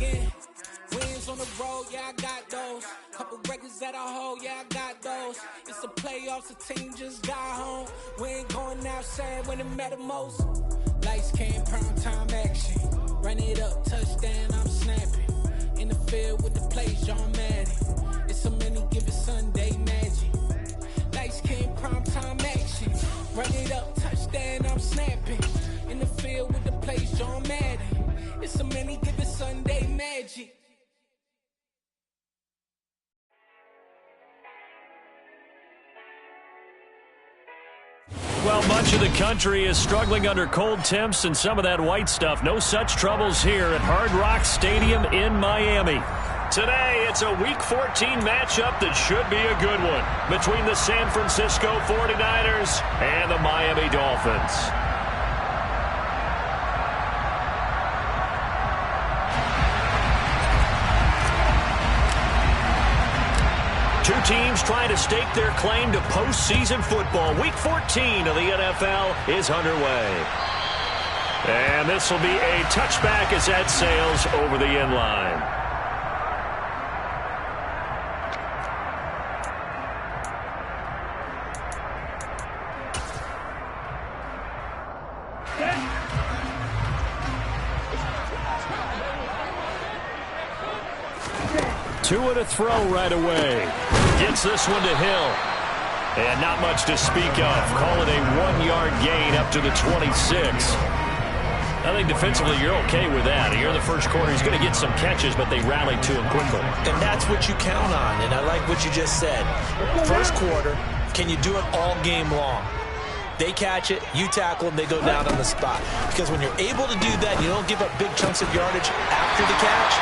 again. Wins on the road, yeah, I got those. Couple records that I hold, yeah, I got those. It's the playoffs, the team just got home. We ain't going outside when it matter most. Lights came, prime time action. Run it up, touchdown, I'm snapping. In the field with the plays, John Madden. It's a many given Sunday magic. Lights came, prime time action. Run it up, touchdown, I'm snapping. In the field with the plays, John Madden. It's a many given Sunday magic. Well, much of the country is struggling under cold temps and some of that white stuff. No such troubles here at Hard Rock Stadium in Miami. Today, it's a Week 14 matchup that should be a good one between the San Francisco 49ers and the Miami Dolphins. Two teams trying to stake their claim to postseason football. Week 14 of the NFL is underway. And this will be a touchback as that sails over the end line. Two and a throw right away. Gets this one to Hill. And not much to speak of. Call it a 1-yard gain up to the 26. I think defensively you're okay with that. Here in the first quarter, he's going to get some catches, but they rallied to him quickly. And that's what you count on, and I like what you just said. First quarter, can you do it all game long? They catch it, you tackle them, they go down on the spot. Because when you're able to do that, you don't give up big chunks of yardage after the catch.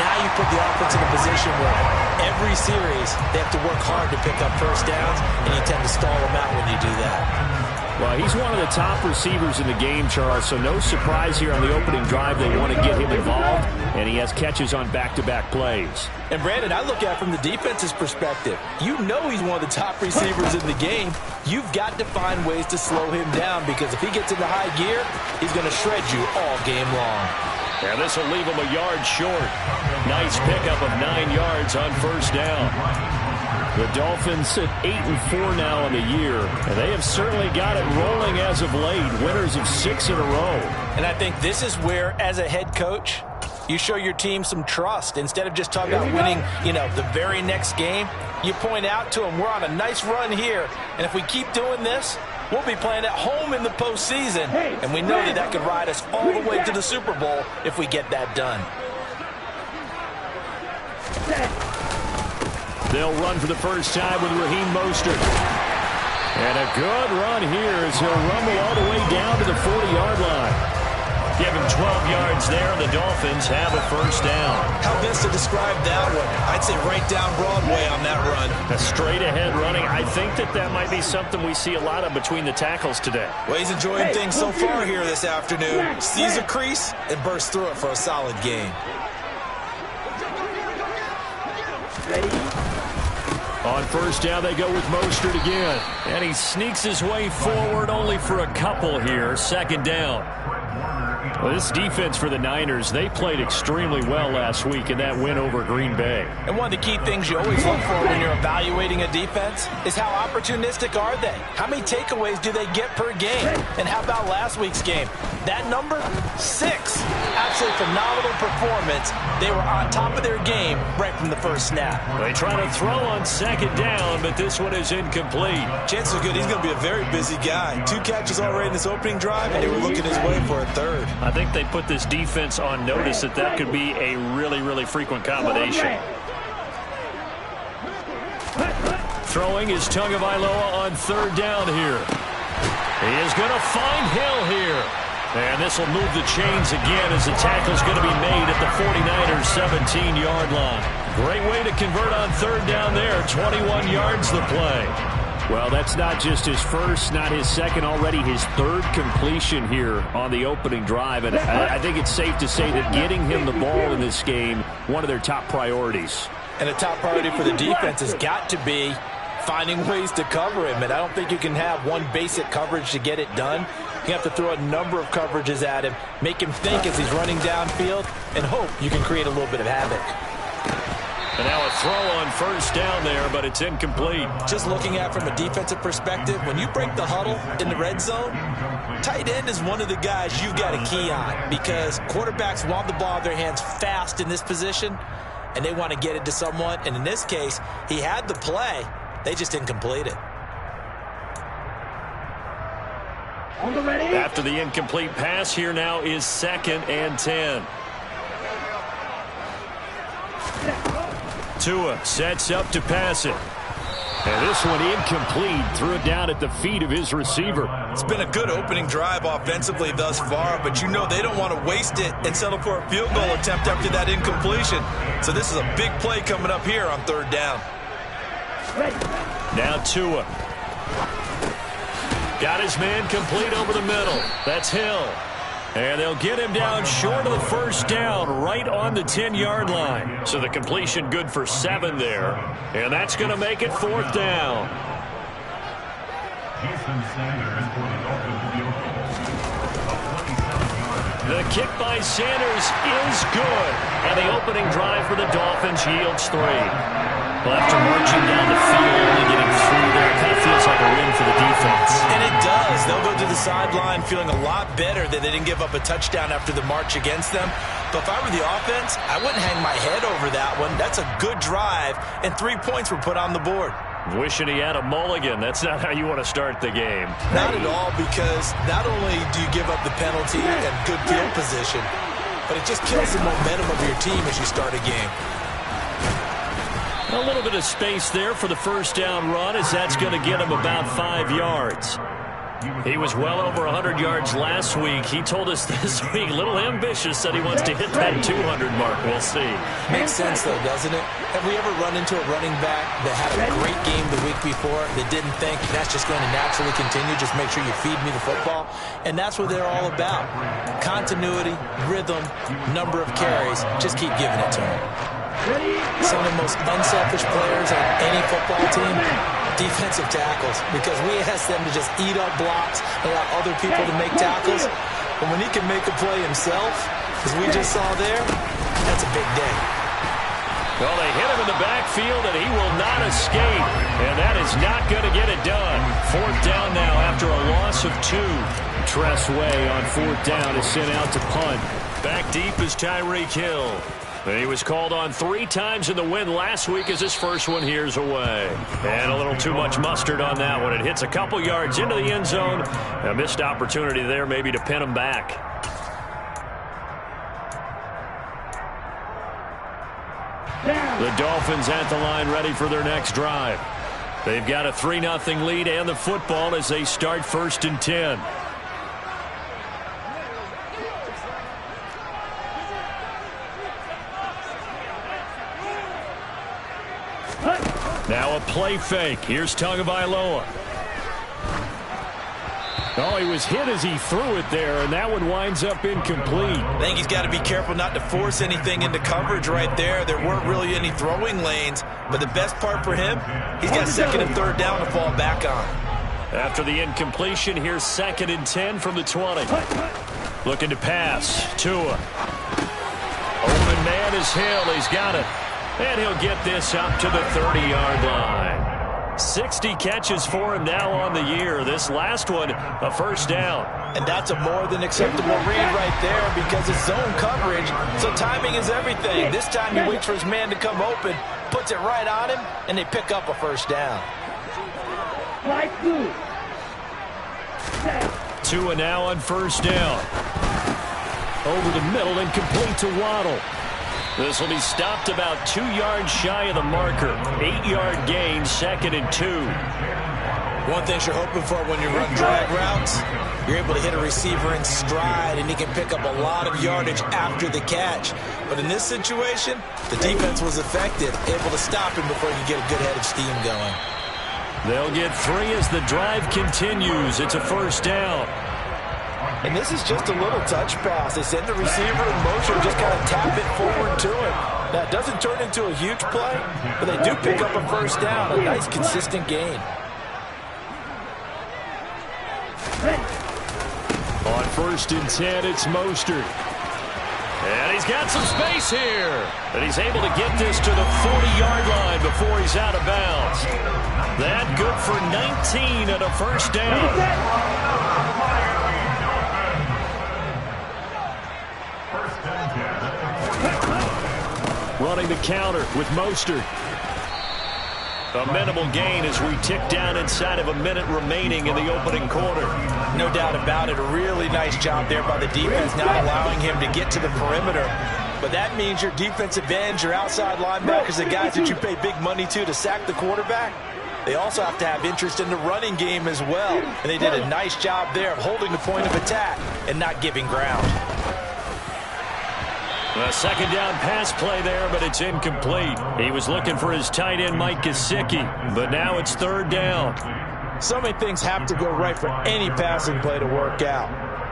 Now you put the offense in a position where every series they have to work hard to pick up first downs, and you tend to stall them out when you do that. Well, he's one of the top receivers in the game, Charles, so no surprise here on the opening drive. They want to get him involved, and he has catches on back-to-back plays. And, Brandon, I look at it from the defense's perspective. You know he's one of the top receivers in the game. You've got to find ways to slow him down because if he gets into high gear, he's going to shred you all game long. And this will leave him a yard short. Nice pickup of 9 yards on first down. The Dolphins sit 8-4 now in the year, and they have certainly got it rolling as of late. Winners of 6 in a row. And I think this is where, as a head coach, you show your team some trust. Instead of just talking about winning, the very next game, you point out to them, we're on a nice run here, and if we keep doing this, we'll be playing at home in the postseason, and we know that could ride us all the way to the Super Bowl if we get that done. They'll run for the first time with Raheem Mostert. And a good run here as he'll rumble all the way down to the 40-yard line. Give him 12 yards there, and the Dolphins have a first down. How best to describe that one? I'd say right down Broadway on that run. A straight-ahead running. I think that might be something we see a lot of between the tackles today. Well, he's enjoying things so far here this afternoon. Sees a crease and bursts through it for a solid gain. On first down, they go with Mostert again. And he sneaks his way forward only for a couple here. Second down. Well, this defense for the Niners, they played extremely well last week in that win over Green Bay. And one of the key things you always look for when you're evaluating a defense is how opportunistic are they? How many takeaways do they get per game? And how about last week's game? That number? 6. Absolutely phenomenal performance. They were on top of their game right from the first snap. They try to throw on second down, but this one is incomplete. Chances are good he's going to be a very busy guy. 2 catches already in this opening drive, and they were looking his way for a third. I think they put this defense on notice that could be a really, really frequent combination. Throwing is Tagovailoa on third down here. He is going to find Hill here. And this will move the chains again as the tackle's going to be made at the 49ers 17-yard line. Great way to convert on third down there. 21 yards the play. Well, that's not just his first, not his second, already his third completion here on the opening drive. And I think it's safe to say that getting him the ball in this game, one of their top priorities. And a top priority for the defense has got to be finding ways to cover him. And I don't think you can have one basic coverage to get it done. You have to throw a number of coverages at him, make him think as he's running downfield, and hope you can create a little bit of havoc. And now a throw on first down there, but it's incomplete. Just looking at it from a defensive perspective, when you break the huddle in the red zone, tight end is one of the guys you've got a key on because quarterbacks want the ball in their hands fast in this position, and they want to get it to someone. And in this case, he had the play. They just didn't complete it. After the incomplete pass, here now is 2nd and 10. Tua sets up to pass it. And this one incomplete. Threw it down at the feet of his receiver. It's been a good opening drive offensively thus far, but you know they don't want to waste it and settle for a field goal attempt after that incompletion. So this is a big play coming up here on 3rd down. Now Tua. Got his man complete over the middle. That's Hill. And they'll get him down short of the first down, right on the 10-yard line. So the completion good for 7 there. And that's going to make it 4th down. The kick by Sanders is good. And the opening drive for the Dolphins yields 3. Well, after marching down the field, only getting through there, it kind of feels like a win for the defense. And it does. They'll go to the sideline feeling a lot better that they didn't give up a touchdown after the march against them. But if I were the offense, I wouldn't hang my head over that one. That's a good drive, and 3 points were put on the board. Wishing he had a mulligan. That's not how you want to start the game. Not at all, because not only do you give up the penalty and good field position, but it just kills the momentum of your team as you start a game. A little bit of space there for the first down run, as that's going to get him about 5 yards. He was well over 100 yards last week. He told us this week, a little ambitious, said he wants to hit that 200 mark. We'll see. Makes sense, though, doesn't it? Have we ever run into a running back that had a great game the week before that didn't think that's just going to naturally continue? Just make sure you feed me the football. And that's what they're all about. Continuity, rhythm, number of carries. Just keep giving it to them. Some of the most unselfish players on any football team, defensive tackles, because we ask them to just eat up blocks, allow other people to make tackles. But when he can make a play himself, as we just saw there, that's a big day. Well, they hit him in the backfield, and he will not escape. And that is not going to get it done. 4th down now after a loss of 2. Tress Way on 4th down is sent out to punt. Back deep is Tyreek Hill. He was called on 3 times in the win last week as his first one here's away. And a little too much mustard on that one. It hits a couple yards into the end zone. A missed opportunity there maybe to pin him back. The Dolphins at the line ready for their next drive. They've got a 3-0 lead and the football as they start 1st and 10. Now a play fake. Here's Tagovailoa. Oh, he was hit as he threw it there, and that one winds up incomplete. I think he's got to be careful not to force anything into coverage right there. There weren't really any throwing lanes, but the best part for him, he's got 2nd and 3rd down to fall back on. After the incompletion, here's 2nd and 10 from the 20. Looking to pass. Tua. Open man is Hill. He's got it. And he'll get this up to the 30-yard line. 60 catches for him now on the year. This last one, a 1st down. And that's a more than acceptable read right there because it's zone coverage, so timing is everything. This time he waits for his man to come open, puts it right on him, and they pick up a 1st down. Tua now on 1st down. Over the middle and complete to Waddle. This will be stopped about 2 yards shy of the marker. 8-yard gain, 2nd and 2. One thing you're hoping for when you run drag routes, you're able to hit a receiver in stride, and he can pick up a lot of yardage after the catch. But in this situation, the defense was effective, able to stop him before he could get a good head of steam going. They'll get 3 as the drive continues. It's a 1st down. And this is just a little touch pass. They send the receiver in motion, just kind of tap it forward to him. Now, it doesn't turn into a huge play, but they do pick up a 1st down, a nice, consistent gain. 1st and 10. It's Mostert. And he's got some space here. And he's able to get this to the 40-yard line before he's out of bounds. That good for 19 and a 1st down. Running the counter with Mostert. A minimal gain as we tick down inside of a minute remaining in the opening quarter. No doubt about it. A really nice job there by the defense, not allowing him to get to the perimeter. But that means your defensive ends, your outside linebackers, the guys that you pay big money to sack the quarterback, they also have to have interest in the running game as well. And they did a nice job there of holding the point of attack and not giving ground. A 2nd down pass play there, but it's incomplete. He was looking for his tight end, Mike Gesicki, but now it's 3rd down. So many things have to go right for any passing play to work out.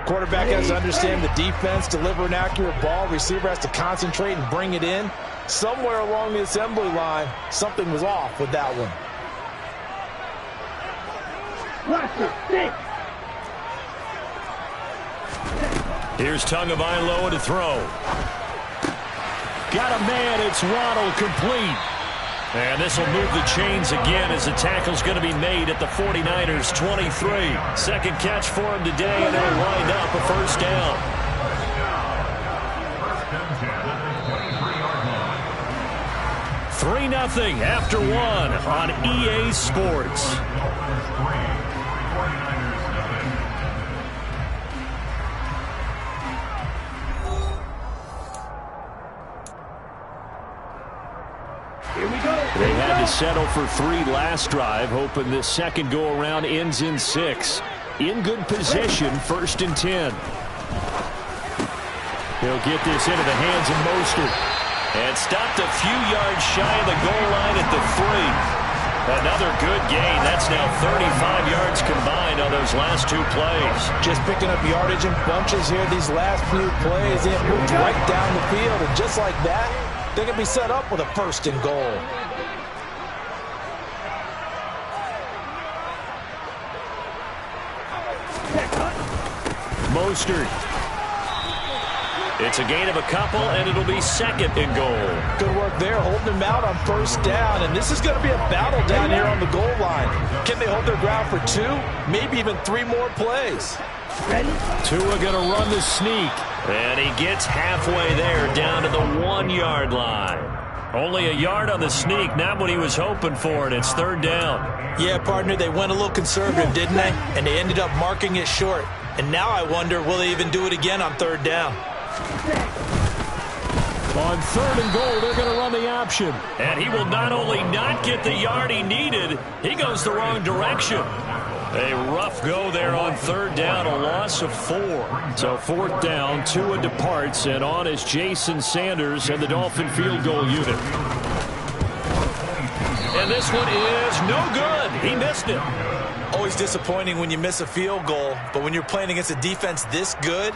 Quarterback has to understand the defense, deliver an accurate ball. Receiver has to concentrate and bring it in. Somewhere along the assembly line, something was off with that one. Here's Tagovailoa to throw. Got a man, it's Waddle, complete. And this will move the chains again as the tackle's going to be made at the 49ers' 23. 2nd catch for him today, and it'll wind up a 1st down. Three 3-0 after 1 on EA Sports. They had to settle for 3 last drive, hoping this second go-around ends in 6. In good position, 1st and 10. He'll get this into the hands of Mostert. And stopped a few yards shy of the goal line at the 3. Another good gain. That's now 35 yards combined on those last 2 plays. Just picking up yardage in bunches here. These last few plays, they have moved right down the field. And just like that, they can be set up with a 1st and goal. Mostert. It's a gain of a couple, and it'll be 2nd and goal. Good work there, holding him out on 1st down. And this is going to be a battle down here on the goal line. Can they hold their ground for 2, maybe even 3 more plays? Tua going to run the sneak. And he gets halfway there, down to the 1-yard line. Only a yard on the sneak, not what he was hoping for, and it's 3rd down. Yeah, partner, they went a little conservative, didn't they? And they ended up marking it short. And now I wonder, will they even do it again on 3rd down? On 3rd and goal, they're going to run the option. And he will not only not get the yard he needed, he goes the wrong direction. A rough go there on 3rd down, a loss of 4. So 4th down, Tua departs, and on is Jason Sanders and the Dolphin field goal unit. And this one is no good. He missed it. Always disappointing when you miss a field goal, but when you're playing against a defense this good,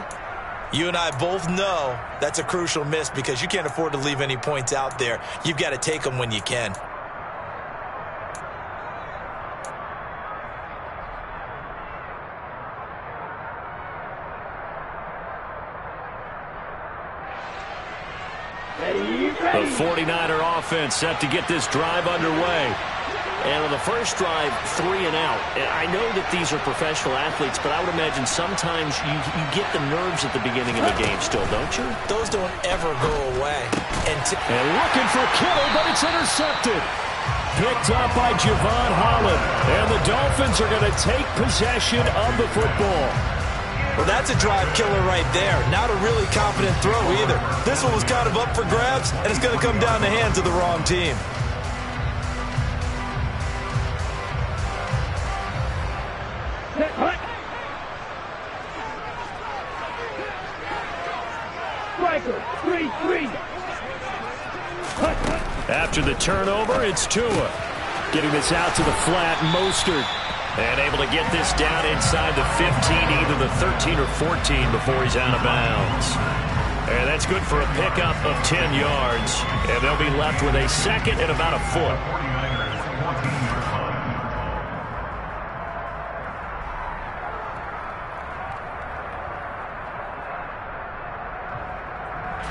you and I both know that's a crucial miss because you can't afford to leave any points out there. You've got to take them when you can. The 49er offense set to get this drive underway. And on the first drive, 3 and out. And I know that these are professional athletes, but I would imagine sometimes you get the nerves at the beginning of a game still, don't you? Those don't ever go away. And looking for Kittle, but it's intercepted. Picked up by Javon Holland. And the Dolphins are going to take possession of the football. Well, that's a drive killer right there. Not a really confident throw either. This one was kind of up for grabs, and it's going to come down the hands of the wrong team. After the turnover, it's Tua. Getting this out to the flat, Mostert. And able to get this down inside the 15, either the 13 or 14 before he's out of bounds. And that's good for a pickup of 10 yards. And they'll be left with a 2nd and about a foot.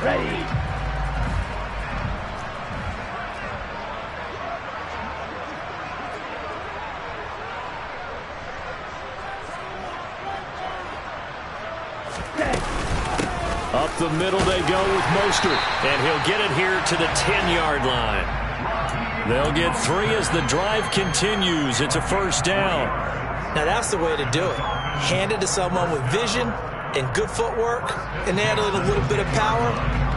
Ready. Up the middle they go with Mostert, and he'll get it here to the 10-yard line. They'll get 3 as the drive continues. It's a first down. Now that's the way to do it. Hand it to someone with vision and good footwork, and add a little bit of power,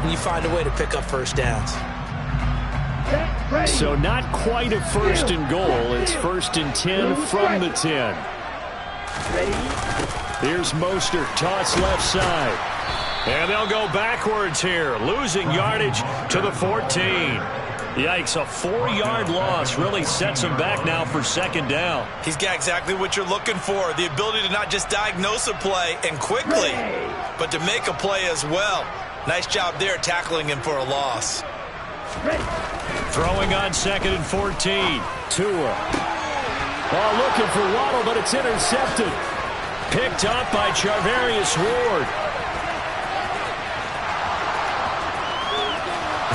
and you find a way to pick up first downs. So not quite a first and goal. It's first and 10 from the 10. Here's Mostert, toss left side. And they'll go backwards here, losing yardage to the 14. Yikes, a 4-yard loss really sets him back now for second down. He's got exactly what you're looking for, the ability to not just diagnose a play and quickly, but to make a play as well. Nice job there tackling him for a loss. Throwing on second and 14. Tua. Oh, looking for Waddle, but it's intercepted. Picked up by Charvarius Ward.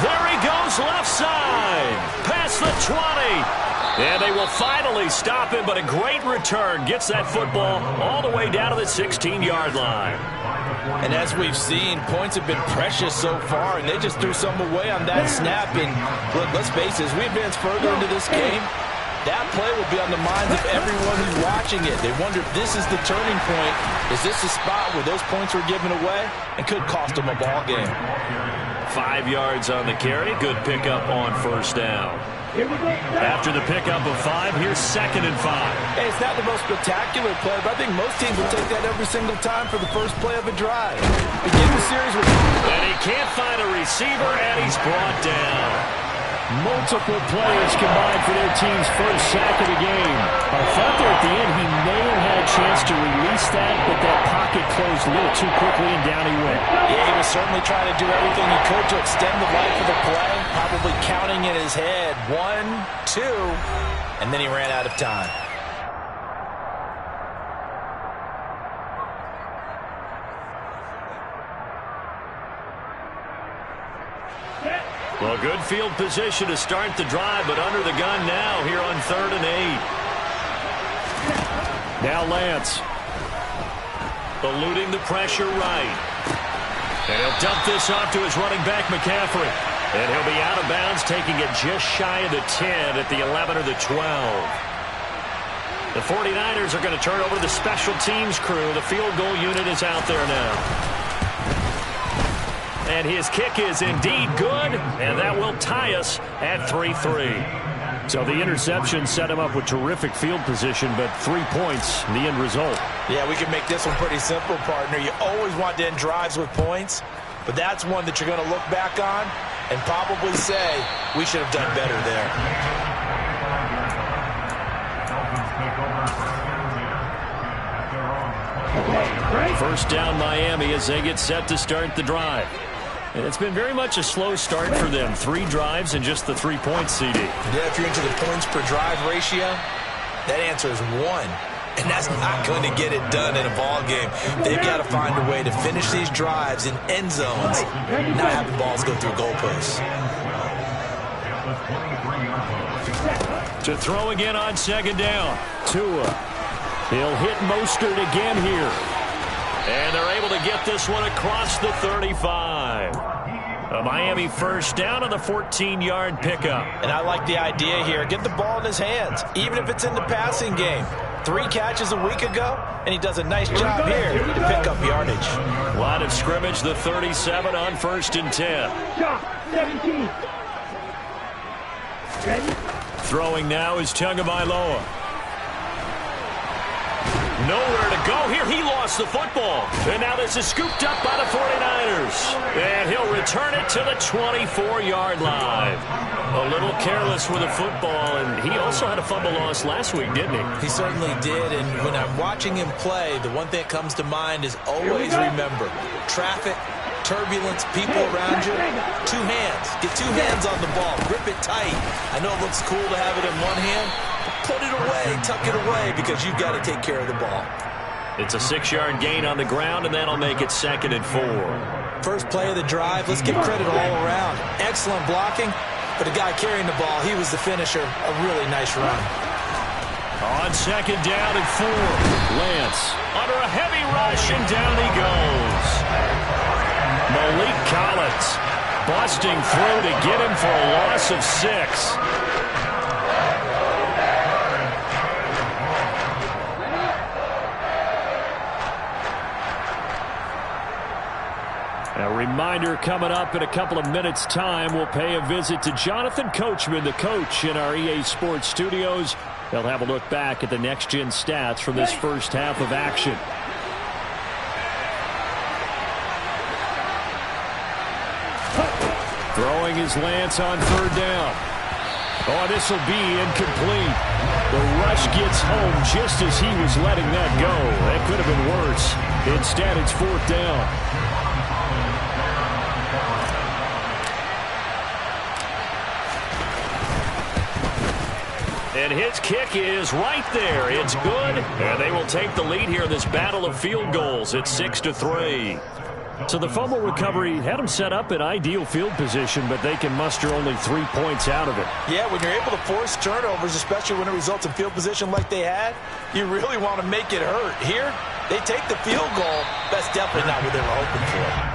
There he goes left side. Past the 20. And they will finally stop him, but a great return. Gets that football all the way down to the 16-yard line. And as we've seen, points have been precious so far, and they just threw some away on that snap. And look, let's face it, as we advance further into this game, that play will be on the minds of everyone who's watching it. They wonder if this is the turning point. Is this the spot where those points were given away and could cost them a ball game? 5 yards on the carry. Good pickup on first down. After the pickup of 5, here's second and 5. Hey, it's not the most spectacular play, but I think most teams will take that every single time for the first play of a drive. Begin the series with... And he can't find a receiver, and he's brought down. Multiple players combined for their team's first sack of the game. I thought there at the end he may have had a chance to release that, but that pocket closed a little too quickly, and down he went. Yeah, he was certainly trying to do everything he could to extend the life of the play, probably counting in his head 1, 2, and then he ran out of time. Well, good field position to start the drive, but under the gun now here on 3rd and 8. Now Lance. Eluding the pressure right. And he'll dump this off to his running back, McCaffrey. And he'll be out of bounds, taking it just shy of the 10 at the 11 or the 12. The 49ers are going to turn over to the special teams crew. The field goal unit is out there now. And his kick is indeed good, and that will tie us at 3-3. So the interception set him up with terrific field position, but 3 points, the end result. Yeah, we can make this one pretty simple, partner. You always want to end drives with points, but that's one that you're going to look back on and probably say, we should have done better there. First down Miami as they get set to start the drive. And it's been very much a slow start for them. 3 drives and just the 3 points, CD. Yeah, if you're into the points per drive ratio, that answer is 1. And that's not going to get it done in a ball game. They've got to find a way to finish these drives in end zones, not having balls go through goalposts. To throw again on second down. Tua. He'll hit Mostert again here. And they're able to get this one across the 35. A Miami first down on the 14-yard pickup. And I like the idea here. Get the ball in his hands, even if it's in the passing game. 3 catches a week ago, and he does a nice job here to pick up yardage. Line of scrimmage, the 37 on 1st and 10. 17. Ready? Throwing now is Tagovailoa. Nowhere to go here. He lost the football. And now this is scooped up by the 49ers. And he'll return it to the 24-yard line. A little careless with the football, and he also had a fumble loss last week, didn't he? He certainly did, and when I'm watching him play, the one thing that comes to mind is always remember, traffic, turbulence, people around you, 2 hands. Get 2 hands on the ball. Grip it tight. I know it looks cool to have it in one hand, but put it away, tuck it away, because you've got to take care of the ball. It's a 6-yard gain on the ground, and that'll make it 2nd and 4. First play of the drive, let's give credit all around. Excellent blocking, but the guy carrying the ball, he was the finisher. A really nice run. On second down and 4, Lance under a heavy rush, and down he goes. Malik Collins busting through to get him for a loss of 6. A reminder coming up in a couple of minutes' time. We'll pay a visit to Jonathan Coachman, the coach in our EA Sports studios. They'll have a look back at the next-gen stats from this first half of action. Throwing his Lance on third down. Oh, this will be incomplete. The rush gets home just as he was letting that go. That could have been worse. Instead, it's fourth down. And his kick is right there. It's good. And they will take the lead here in this battle of field goals. It's 6-3. So the fumble recovery had them set up in ideal field position, but they can muster only 3 points out of it. Yeah, when you're able to force turnovers, especially when it results in field position like they had, you really want to make it hurt. Here, they take the field goal. That's definitely not what they were hoping for.